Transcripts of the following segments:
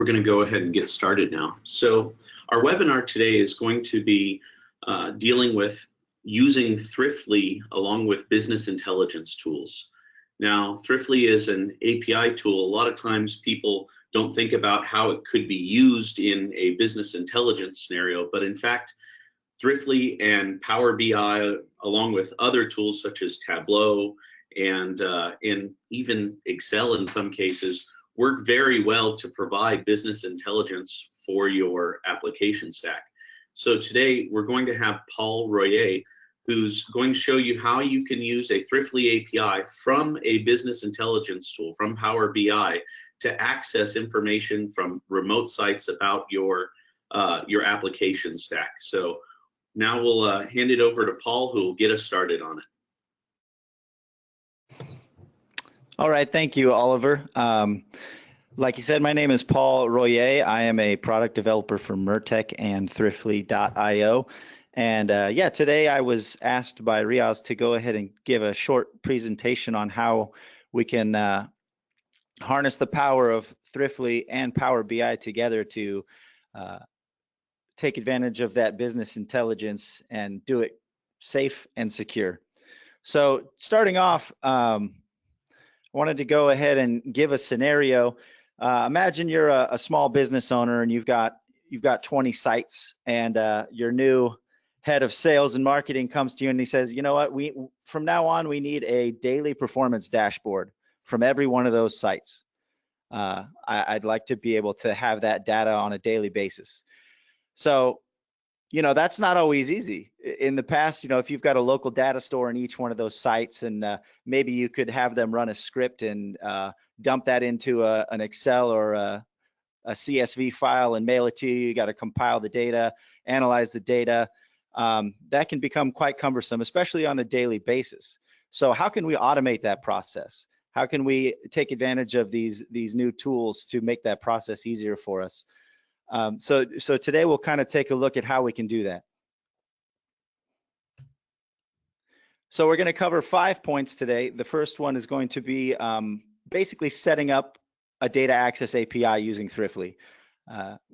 We're going to go ahead and get started now. So our webinar today is going to be dealing with using Thriftly along with business intelligence tools. Now, Thriftly is an API tool. A lot of times people don't think about how it could be used in a business intelligence scenario, but in fact, Thriftly and Power BI, along with other tools such as Tableau and even Excel in some cases, work very well to provide business intelligence for your application stack. So today we're going to have Paul Royer, who's going to show you how you can use a Thriftly API from a business intelligence tool, from Power BI, to access information from remote sites about your application stack. So now we'll hand it over to Paul, who will get us started on it. All right, thank you, Oliver. Like you said, my name is Paul Royer. I am a product developer for Mertech and Thriftly.io. And yeah, today I was asked by Riaz to go ahead and give a short presentation on how we can harness the power of Thriftly and Power BI together to take advantage of that business intelligence and do it safe and secure. So starting off, I wanted to go ahead and give a scenario. Imagine you're a small business owner and you've got 20 sites, and your new head of sales and marketing comes to you and he says, you know what, from now on we need a daily performance dashboard from every one of those sites. I'd like to be able to have that data on a daily basis. So, you know, that's not always easy. In the past, you know, if you've got a local data store in each one of those sites, and maybe you could have them run a script and dump that into an Excel or a CSV file and mail it to you. You got to compile the data, analyze the data. That can become quite cumbersome, especially on a daily basis. So how can we automate that process? How can we take advantage of these new tools to make that process easier for us? So today we'll kind of take a look at how we can do that. So we're going to cover 5 points today. The first one is going to be basically setting up a data access API using Thriftly.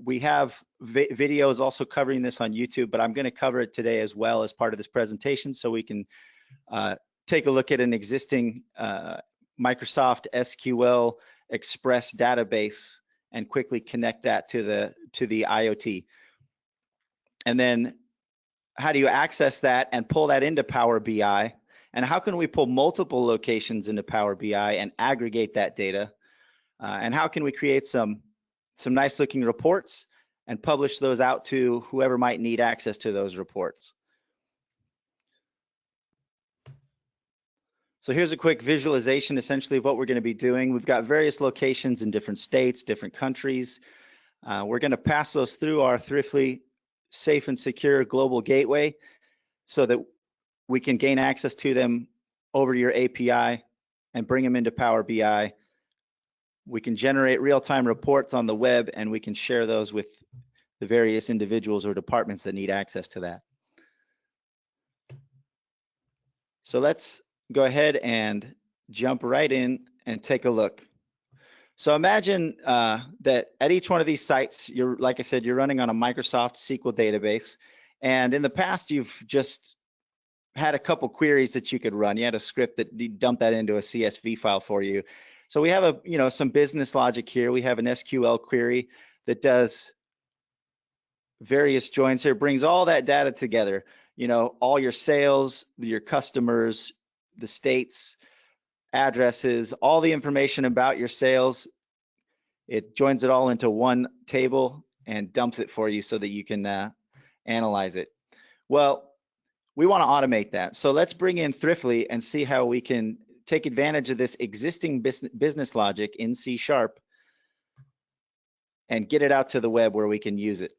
We have videos also covering this on YouTube, but I'm going to cover it today as well as part of this presentation, so we can take a look at an existing Microsoft SQL Express database and quickly connect that to the IoT. And then how do you access that and pull that into Power BI? And how can we pull multiple locations into Power BI and aggregate that data? And how can we create some nice looking reports and publish those out to whoever might need access to those reports? So here's a quick visualization essentially of what we're going to be doing. We've got various locations in different states, different countries. We're going to pass those through our Thriftly safe and secure global gateway so that we can gain access to them over your API and bring them into Power BI. We can generate real-time reports on the web, and we can share those with the various individuals or departments that need access to that. So let's go ahead and jump right in and take a look. So imagine that at each one of these sites, like I said, you're running on a Microsoft SQL database, and in the past you've just had a couple queries that you could run. You had a script that dumped that into a CSV file for you. So we have some business logic here. We have an SQL query that does various joins here, brings all that data together. You know, all your sales, your customers, the states, addresses, all the information about your sales. It joins it all into one table and dumps it for you so that you can analyze it. Well, we want to automate that. So let's bring in Thriftly and see how we can take advantage of this existing business logic in C# and get it out to the web where we can use it.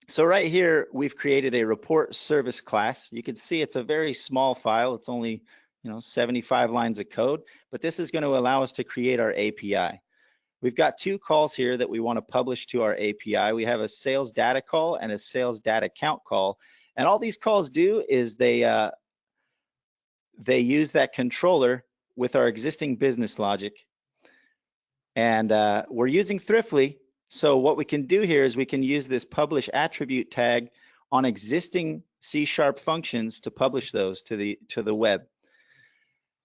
So right here, we've created a report service class. You can see it's a very small file. It's only 75 lines of code, but this is going to allow us to create our API. We've got 2 calls here that we want to publish to our API. We have a sales data call and a sales data count call. And all these calls do is they use that controller with our existing business logic. And we're using Thriftly So what we can do here is we can use this publish attribute tag on existing C# functions to publish those to the web.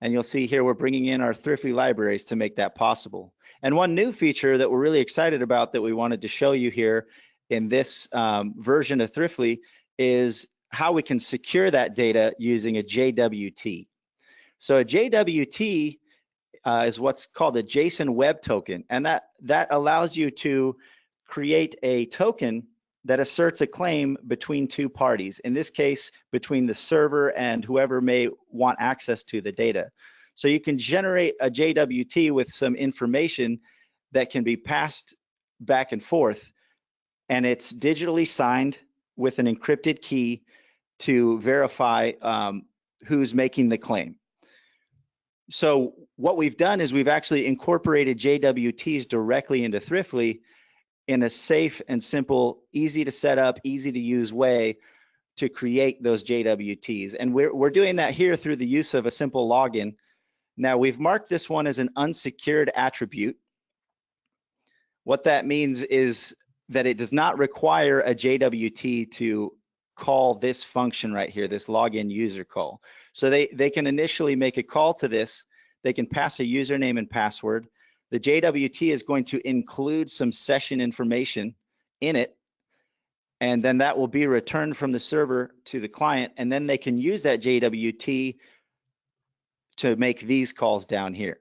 And you'll see here we're bringing in our Thriftly libraries to make that possible. And one new feature that we're really excited about that we wanted to show you here in this version of Thriftly is how we can secure that data using a JWT. So a JWT is what's called a JSON Web Token, and that allows you to create a token that asserts a claim between two parties, in this case, between the server and whoever may want access to the data. So you can generate a JWT with some information that can be passed back and forth, and it's digitally signed with an encrypted key to verify who's making the claim. So what we've done is we've actually incorporated JWTs directly into Thriftly in a safe and simple, easy to set up, easy to use way to create those JWTs. And we're doing that here through the use of a simple login. Now we've marked this one as an unsecured attribute. What that means is that it does not require a JWT to call this function right here, this login user call. So they can initially make a call to this. They can pass a username and password. The JWT is going to include some session information in it, and then that will be returned from the server to the client, and then they can use that JWT to make these calls down here.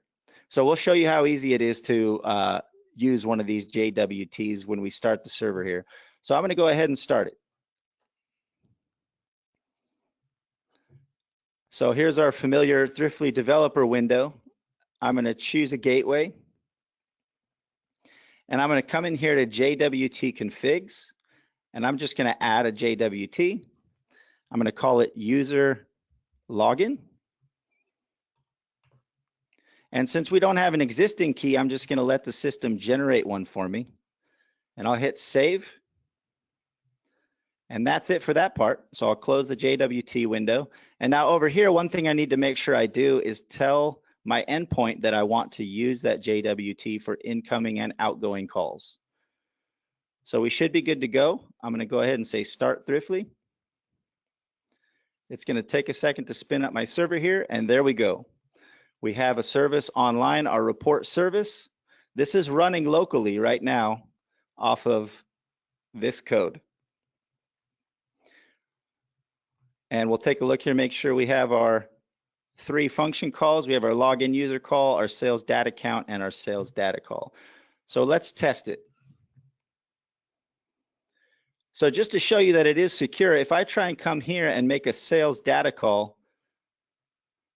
So we'll show you how easy it is to use one of these JWTs when we start the server here. So I'm going to go ahead and start it. So here's our familiar Thriftly developer window. I'm going to choose a gateway, and I'm going to come in here to JWT configs, and I'm just going to add a JWT. I'm going to call it user login. And since we don't have an existing key, I'm just going to let the system generate one for me, and I'll hit save. And that's it for that part. So I'll close the JWT window. And now over here, one thing I need to make sure I do is tell my endpoint that I want to use that JWT for incoming and outgoing calls. So we should be good to go. I'm going to go ahead and say start Thriftly. It's going to take a second to spin up my server here, and there we go. We have a service online, our report service. This is running locally right now off of this code. And we'll take a look here, make sure we have our 3 function calls. We have our login user call, our sales data count, and our sales data call. So let's test it. So just to show you that it is secure, if I try and come here and make a sales data call,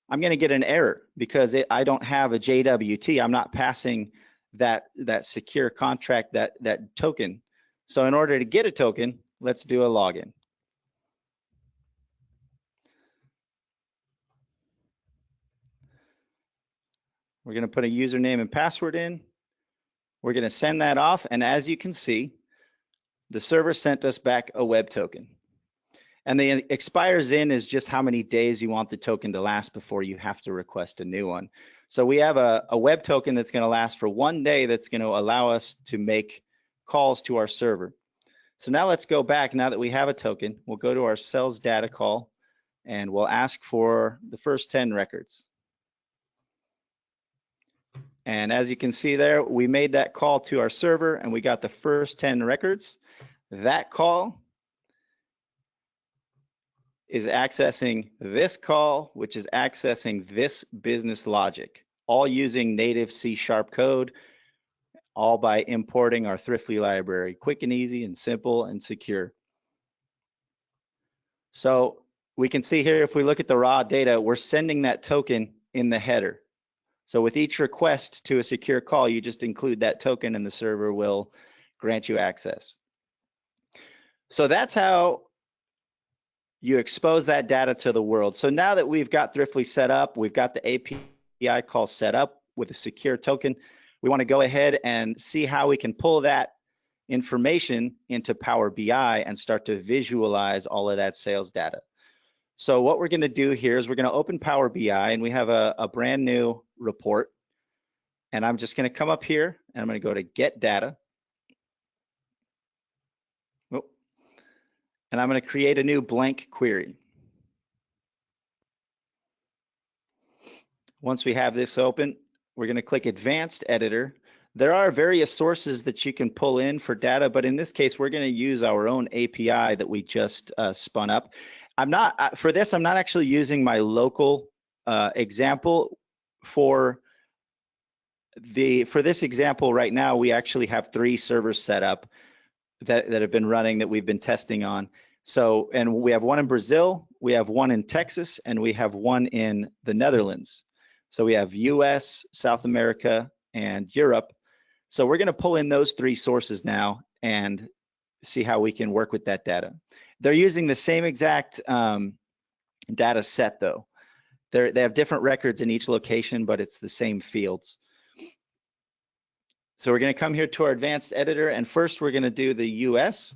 I'm going to get an error because I don't have a JWT. I'm not passing that secure contract, that token. So in order to get a token, let's do a login. We're going to put a username and password in. We're going to send that off, and as you can see, the server sent us back a web token. And the expires in is just how many days you want the token to last before you have to request a new one. So we have a web token that's going to last for 1 day that's going to allow us to make calls to our server. So now let's go back. Now that we have a token, we'll go to our sales data call, and we'll ask for the first 10 records. And as you can see there, we made that call to our server and we got the first 10 records. That call is accessing this call, which is accessing this business logic, all using native C# code, all by importing our Thriftly library, quick and easy and simple and secure. So we can see here, if we look at the raw data, we're sending that token in the header. So with each request to a secure call, you just include that token and the server will grant you access. So that's how you expose that data to the world. So now that we've got Thriftly set up, we've got the API call set up with a secure token, we want to go ahead and see how we can pull that information into Power BI and start to visualize all of that sales data. So what we're going to do here is we're going to open Power BI, and we have a brand new report. And I'm just going to come up here and I'm going to go to Get Data. and I'm going to create a new blank query. Once we have this open, we're going to click Advanced Editor. There are various sources that you can pull in for data, but in this case, we're going to use our own API that we just spun up. For this, I'm not actually using my local example. For this example right now, we actually have 3 servers set up that have been running that we've been testing on. So, and we have one in Brazil, we have one in Texas, and we have one in the Netherlands. So we have US, South America, and Europe. So we're going to pull in those 3 sources now and see how we can work with that data. They're using the same exact data set though. They have different records in each location, but it's the same fields. So we're going to come here to our advanced editor, and first we're going to do the US.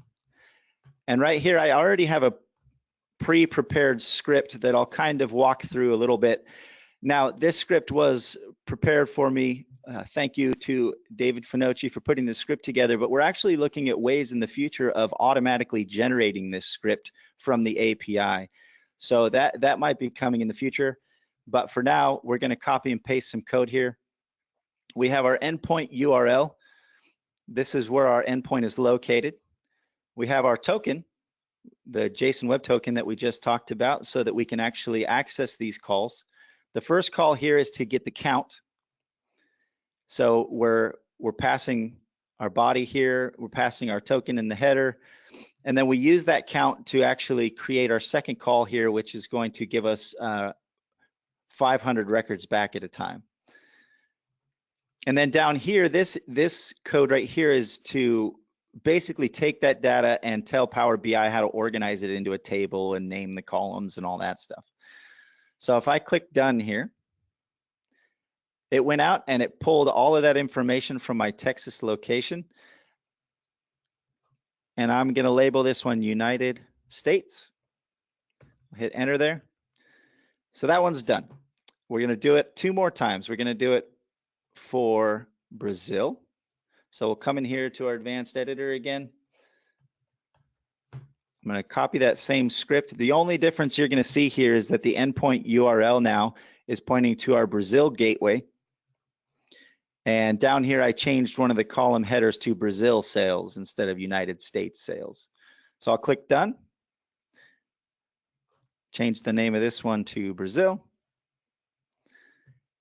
And right here, I already have a pre-prepared script that I'll kind of walk through a little bit. Now, this script was prepared for me. Thank you to David Finocchi for putting this script together, but we're actually looking at ways in the future of automatically generating this script from the API. So that might be coming in the future, but for now, we're going to copy and paste some code here. We have our endpoint URL. This is where our endpoint is located. We have our token, the JSON Web Token that we just talked about, so that we can actually access these calls. The first call here is to get the count. So we're passing our body here, we're passing our token in the header, and then we use that count to actually create our second call here, which is going to give us 500 records back at a time. And then down here, this code right here is to basically take that data and tell Power BI how to organize it into a table and name the columns and all that stuff. So if I click done here, it went out and it pulled all of that information from my Texas location. And I'm going to label this one United States. Hit enter there. So that one's done. We're going to do it 2 more times. We're going to do it for Brazil. So we'll come in here to our advanced editor again. I'm going to copy that same script. The only difference you're going to see here is that the endpoint URL now is pointing to our Brazil gateway. And down here, I changed one of the column headers to Brazil sales instead of United States sales. So I'll click done. Change the name of this one to Brazil.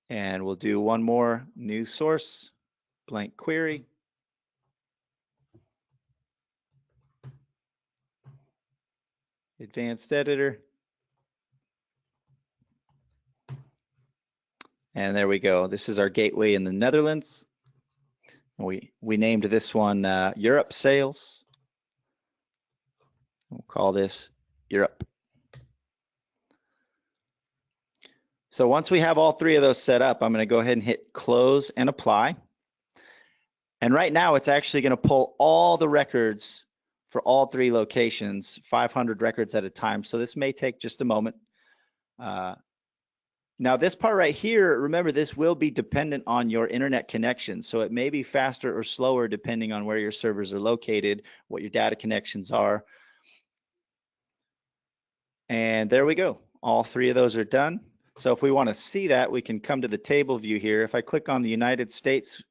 And we'll do one more new source, blank query. Advanced editor. And there we go. This is our gateway in the Netherlands. We named this one Europe sales. We'll call this Europe. So once we have all 3 of those set up, I'm going to go ahead and hit close and apply. And right now it's actually going to pull all the records for all 3 locations, 500 records at a time. So this may take just a moment. Now this part right here, remember this will be dependent on your internet connection. So it may be faster or slower depending on where your servers are located, what your data connections are. And there we go. All 3 of those are done. So if we want to see that, we can come to the table view here. If I click on the United States,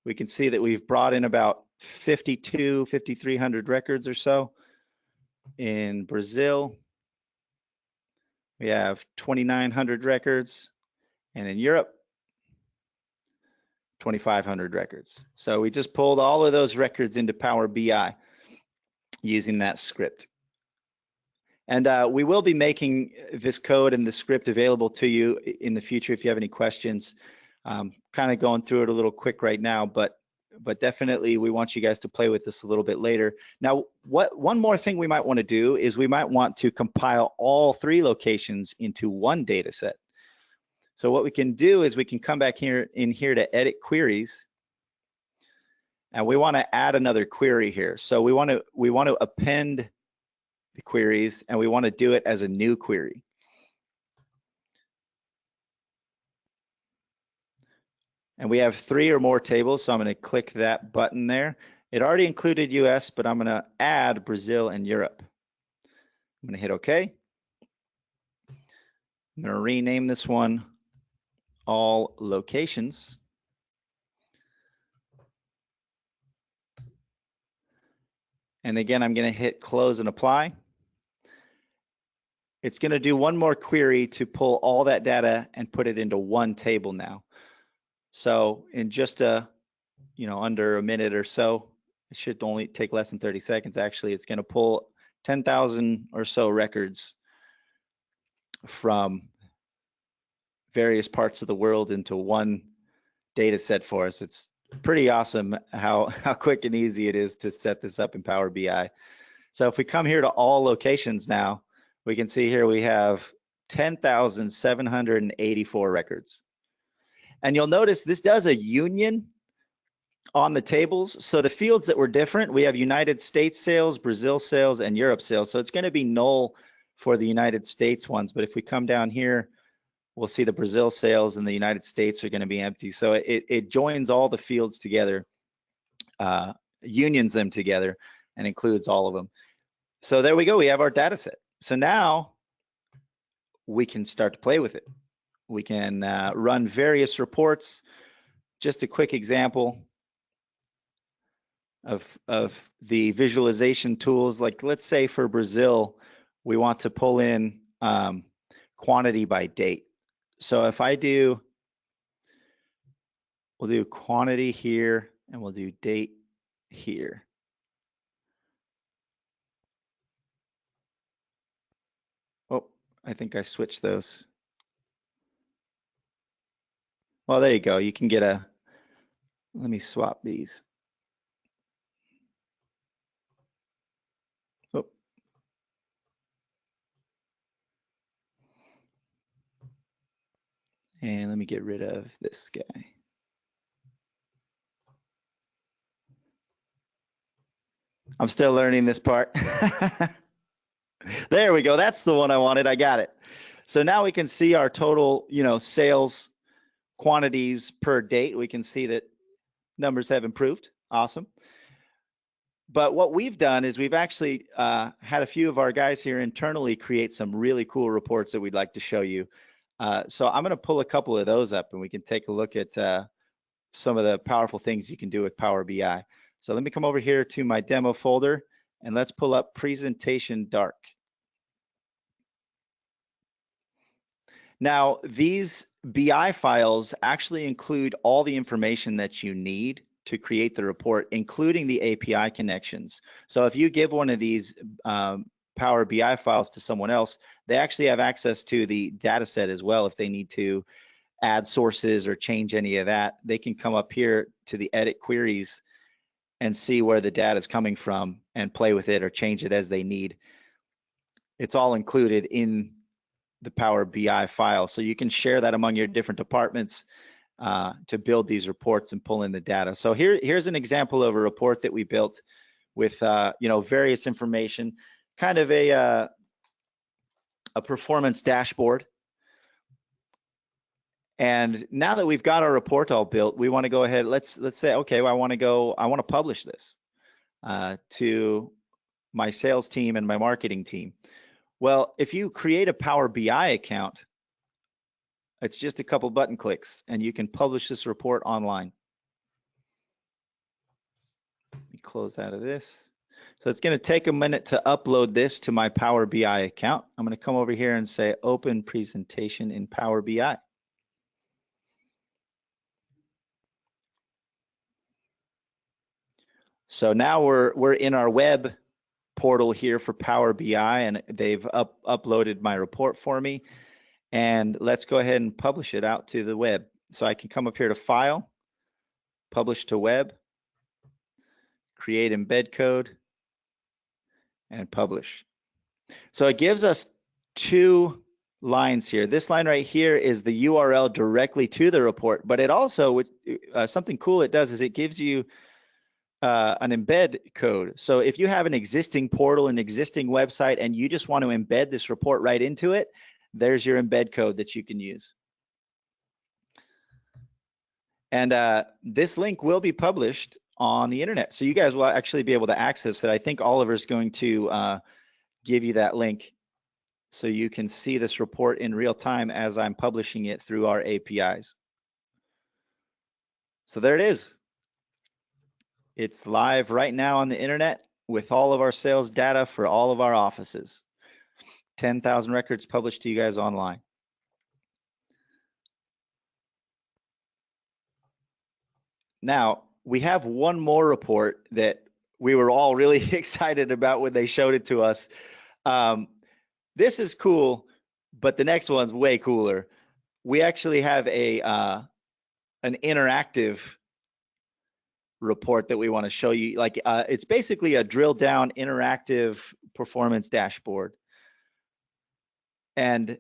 we can see that we've brought in about 5,300 records or so. In Brazil, we have 2,900 records, and in Europe, 2,500 records. So we just pulled all of those records into Power BI using that script. And we will be making this code and the script available to you in the future if you have any questions. Kind of going through it a little quick right now, but definitely we want you guys to play with this a little bit later. Now, one more thing we might want to do is we might want to compile all 3 locations into one data set. So what we can do is we can come back here to edit queries, and we want to add another query here. So we want to append the queries, and we want to do it as a new query. And we have 3 or more tables, so I'm going to click that button there. It already included US, but I'm going to add Brazil and Europe. I'm going to hit OK. I'm going to rename this one all locations. And again, I'm going to hit close and apply. It's going to do one more query to pull all that data and put it into one table now. So in just under a minute or so, it should only take less than 30 seconds. Actually, it's going to pull 10,000 or so records from various parts of the world into one data set for us. It's pretty awesome how quick and easy it is to set this up in Power BI. So if we come here to all locations now, we can see here we have 10,784 records. And you'll notice this does a union on the tables. So the fields that were different, we have United States sales, Brazil sales, and Europe sales. So it's going to be null for the United States ones. But if we come down here, we'll see the Brazil sales and the United States are going to be empty. So it joins all the fields together, unions them together, and includes all of them. So there we go. We have our data set. So now we can start to play with it. We can run various reports. Just a quick example of the visualization tools. Like let's say for Brazil, we want to pull in quantity by date. So if we'll do quantity here and we'll do date here. Oh, I think I switched those. Well, there you go. You can get let me swap these. Oh. And let me get rid of this guy. I'm still learning this part. There we go. That's the one I wanted. I got it. So now we can see our total, sales quantities per date. We can see that numbers have improved. Awesome. But what we've done is we've actually had a few of our guys here internally create some really cool reports that we'd like to show you. So I'm going to pull a couple of those up and we can take a look at some of the powerful things you can do with Power BI. So let me come over here to my demo folder and let's pull up Presentation Dark. Now, these BI files actually include all the information that you need to create the report, including the API connections. So if you give one of these Power BI files to someone else, they actually have access to the data set as well. If they need to add sources or change any of that, they can come up here to the edit queries and see where the data is coming from and play with it or change it as they need. It's all included in the Power BI file. So you can share that among your different departments to build these reports and pull in the data. So here's an example of a report that we built with various information, kind of a performance dashboard. And now that we've got our report all built, we want to go ahead. Let's say, okay, well, I want to publish this to my sales team and my marketing team. Well, if you create a Power BI account, it's just a couple button clicks and you can publish this report online. Let me close out of this. So it's going to take a minute to upload this to my Power BI account. I'm going to come over here and say open presentation in Power BI. So now we're in our web portal here for Power BI, and they've uploaded my report for me. And let's go ahead and publish it out to the web. So I can come up here to File, Publish to Web, Create Embed Code, and Publish. So it gives us two lines here. This line right here is the URL directly to the report, but it also, something cool it does is it gives you an embed code. So if you have an existing portal, an existing website, and you just want to embed this report right into it, there's your embed code that you can use. And this link will be published on the internet. So you guys will actually be able to access it. I think Oliver's going to give you that link so you can see this report in real time as I'm publishing it through our APIs. So there it is. It's live right now on the internet with all of our sales data for all of our offices. 10,000 records published to you guys online. Now, we have one more report that we were all really excited about when they showed it to us. This is cool, but the next one's way cooler. We actually have an interactive report that we want to show you. Like it's basically a drill down interactive performance dashboard. And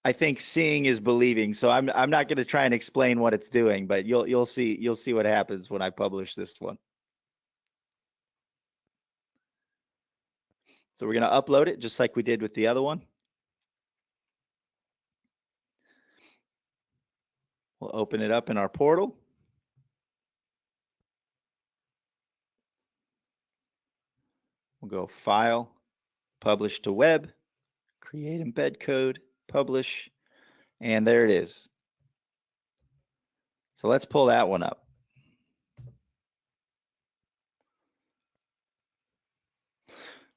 I think seeing is believing. So I'm not going to try and explain what it's doing, but you'll see what happens when I publish this one. So we're going to upload it just like we did with the other one. We'll open it up in our portal. We'll go File, Publish to Web, Create Embed Code, Publish, and there it is. So let's pull that one up.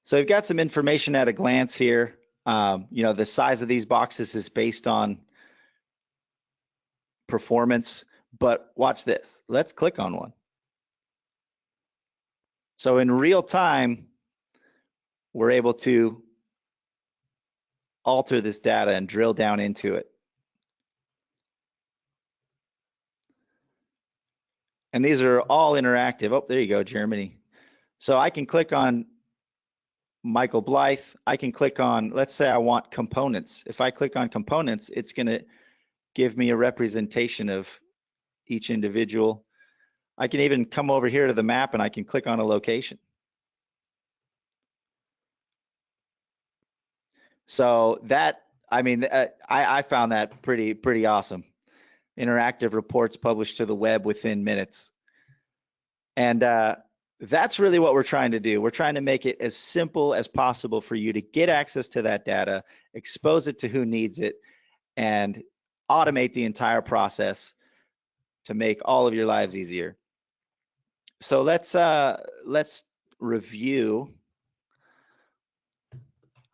So we've got some information at a glance here. You know, the size of these boxes is based on performance, but watch this. Let's click on one. So in real time, we're able to alter this data and drill down into it. And these are all interactive. Oh, there you go, Germany. So I can click on Michael Blythe. I can click on, let's say I want components. If I click on components, it's going to give me a representation of each individual. I can even come over here to the map and I can click on a location. So that, I mean, I found that pretty awesome. Interactive reports published to the web within minutes. And that's really what we're trying to do. We're trying to make it as simple as possible for you to get access to that data, expose it to who needs it, and automate the entire process to make all of your lives easier. So let's review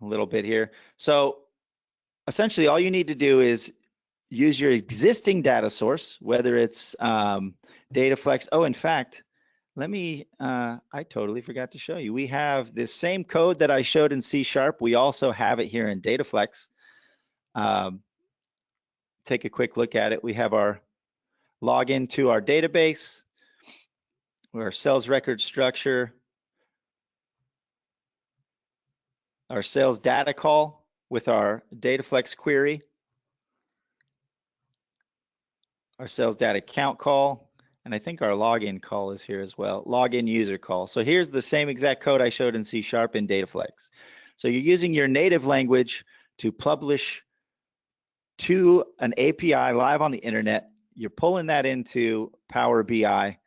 a little bit here. So essentially all you need to do is use your existing data source, whether it's DataFlex. Oh, in fact, let me, I totally forgot to show you. We have this same code that I showed in C#. We also have it here in DataFlex. Take a quick look at it. We have our login to our database, our sales record structure, our sales data call with our DataFlex query, our sales data count call, and I think our login call is here as well, login user call. So here's the same exact code I showed in C# in DataFlex. So you're using your native language to publish to an API live on the internet. You're pulling that into Power BI,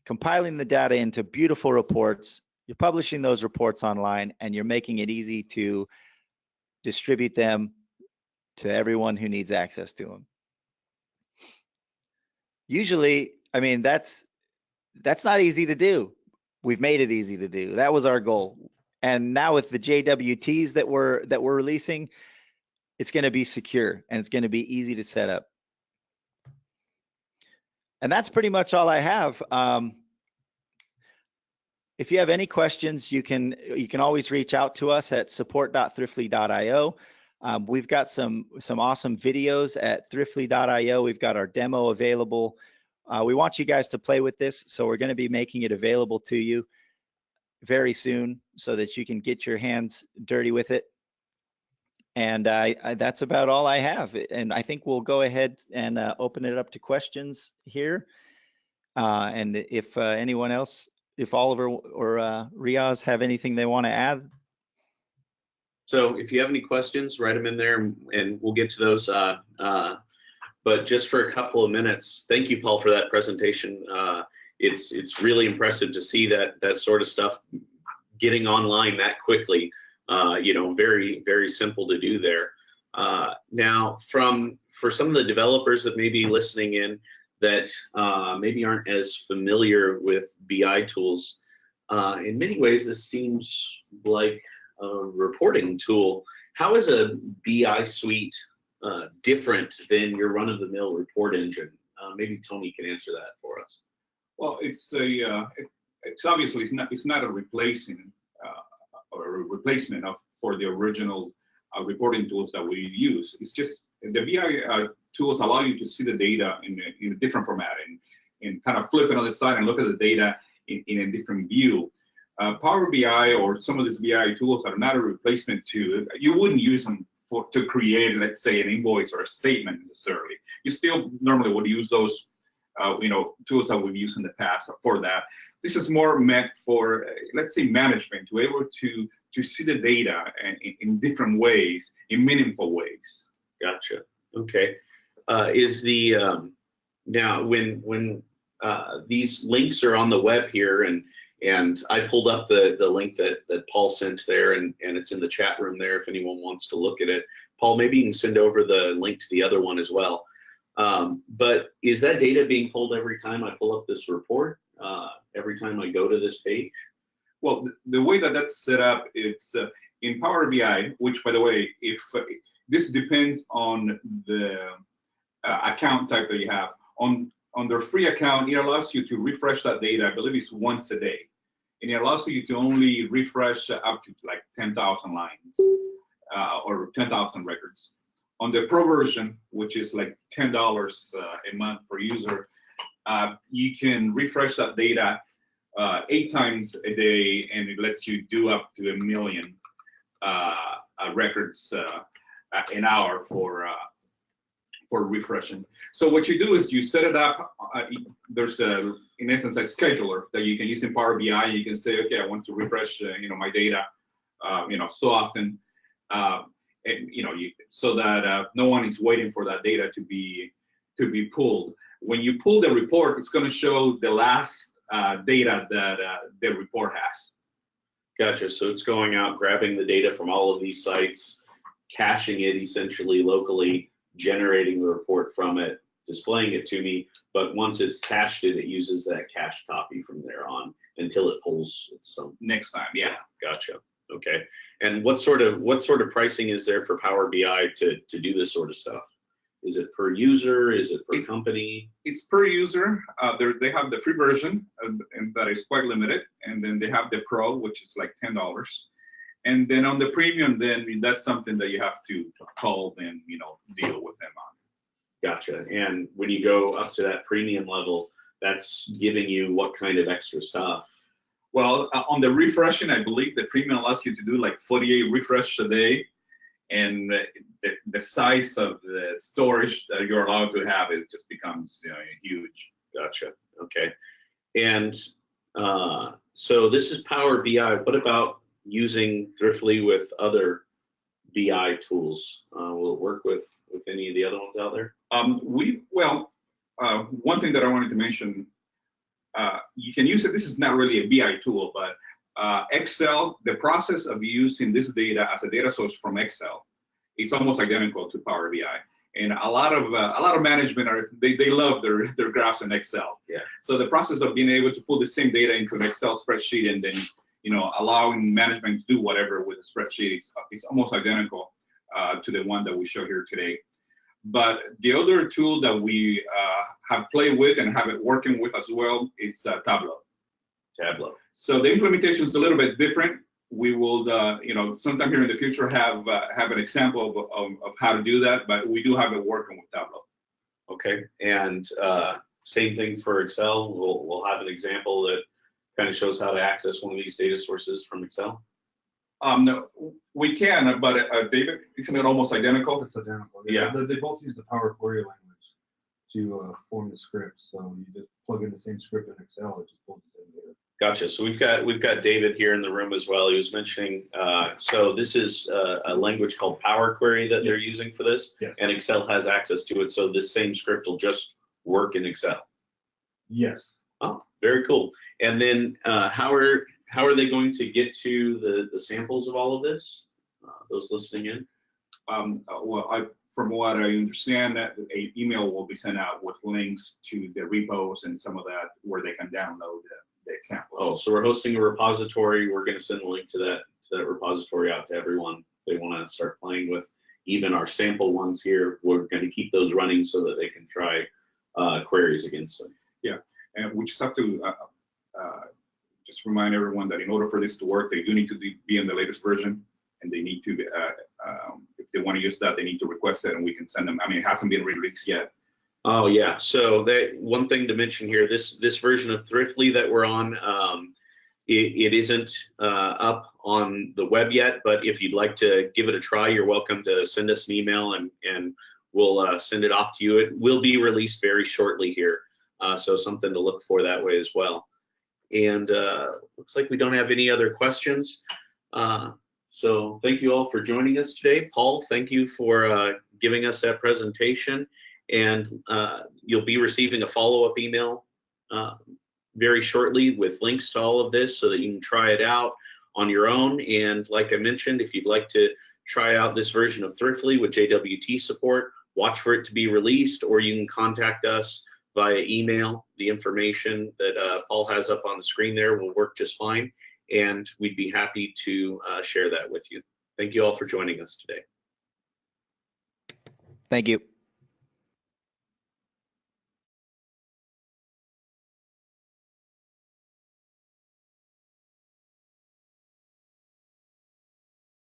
compiling the data into beautiful reports. You're publishing those reports online, and you're making it easy to distribute them to everyone who needs access to them. Usually, I mean, that's not easy to do. We've made it easy to do. That was our goal. And now with the JWTs that we're releasing, it's going to be secure and it's going to be easy to set up. And that's pretty much all I have. If you have any questions, you can always reach out to us at support.thriftly.io. We've got some awesome videos at thriftly.io. We've got our demo available. We want you guys to play with this, so we're going to be making it available to you very soon so that you can get your hands dirty with it. And that's about all I have. And I think we'll go ahead and open it up to questions here. And if anyone else, if Oliver or Riaz have anything they want to add. So if you have any questions, write them in there and we'll get to those. But just for a couple of minutes, thank you, Paul, for that presentation. It's really impressive to see that sort of stuff getting online that quickly. Very, very simple to do there. Now, for some of the developers that may be listening in that maybe aren't as familiar with BI tools, in many ways, this seems like a reporting tool. How is a BI suite different than your run-of-the-mill report engine? Maybe Tony can answer that for us. Well, it's obviously it's not a replacement for the original reporting tools that we use. It's just the BI tools allow you to see the data in a different format and kind of flip it on the side and look at the data in a different view. Power BI or some of these BI tools are not a replacement to, you wouldn't use them to create, let's say, an invoice or a statement necessarily. You still normally would use those tools that we've used in the past for that. This is more meant for, let's say, management, to be able to see the data in different ways, in meaningful ways. Gotcha. Okay. Now when these links are on the web here, and I pulled up the link that Paul sent there, and it's in the chat room there if anyone wants to look at it. Paul, maybe you can send over the link to the other one as well. But is that data being pulled every time I pull up this report? Every time I go to this page? Well, the way that's set up, it's in Power BI, which, by the way, if this depends on the account type that you have. On their free account, it allows you to refresh that data, I believe it's once a day. And it allows you to only refresh up to like 10,000 lines or 10,000 records. On the Pro version, which is like $10 a month per user, you can refresh that data 8 times a day, and it lets you do up to 1 million records an hour for refreshing. So what you do is you set it up. There's in essence a scheduler that you can use in Power BI. You can say, okay, I want to refresh my data so often, so that no one is waiting for that data to be pulled. When you pull the report, it's going to show the last data that the report has. Gotcha. So it's going out, grabbing the data from all of these sites, caching it essentially locally, generating the report from it, displaying it to me. But once it's cached it uses that cached copy from there on until it pulls some next time. Yeah. Gotcha. Okay. And what sort of pricing is there for Power BI to do this sort of stuff? Is it per user? Is it per company? It's per user. They have the free version, and that is quite limited. And then they have the Pro, which is like $10. And then on the premium, then that's something that you have to call and deal with them on. Gotcha. And when you go up to that premium level, that's giving you what kind of extra stuff? Well, on the refreshing, I believe the premium allows you to do like 48 refresh a day. And the size of the storage that you're allowed to have, it just becomes huge. Gotcha. Okay. And so this is Power BI. What about using Thriftly with other BI tools? Will it work with any of the other ones out there? One thing that I wanted to mention, you can use it. This is not really a BI tool, but Excel, the process of using this data as a data source from Excel, it's almost identical to Power BI. And a lot of management they love their graphs in Excel. Yeah. So the process of being able to pull the same data into an Excel spreadsheet and then allowing management to do whatever with the spreadsheet, it's almost identical to the one that we show here today. But the other tool that we have played with and have it working with as well is Tableau. So the implementation is a little bit different. We will, sometime here in the future have an example of how to do that, but we do have it working with Tableau. Okay, and same thing for Excel. We'll have an example that kind of shows how to access one of these data sources from Excel. No, we can, but David, isn't it almost identical? It's identical. Yeah. They both use the Power Query language to form the script. So you just plug in the same script in Excel, it just pulls the same data. Gotcha. So we've got David here in the room as well. He was mentioning, so this is a language called Power Query that they're using for this, yes. And Excel has access to it. So this same script will just work in Excel. Yes. Oh, very cool. And then how how are they going to get to the samples of all of this? Those listening in? From what I understand, that an email will be sent out with links to the repos and some of that where they can download the examples. Oh, so we're hosting a repository. We're going to send a link to that repository out to everyone. If they want to start playing with even our sample ones here, we're going to keep those running so that they can try queries against them. Yeah, and we just have to just remind everyone that in order for this to work, they do need to be in the latest version, and they need to, if they want to use that, they need to request it, and we can send them. I mean, it hasn't been released yet. Oh yeah, so that one thing to mention here, this version of Thriftly that we're on, it isn't up on the web yet, but if you'd like to give it a try, you're welcome to send us an email and we'll send it off to you. It will be released very shortly here, so something to look for that way as well. And looks like we don't have any other questions. So thank you all for joining us today. Paul, thank you for giving us that presentation. And you'll be receiving a follow-up email very shortly with links to all of this so that you can try it out on your own. And like I mentioned, if you'd like to try out this version of Thriftly with JWT support, watch for it to be released, or you can contact us via email. The information that Paul has up on the screen there will work just fine, and we'd be happy to share that with you. Thank you all for joining us today. Thank you.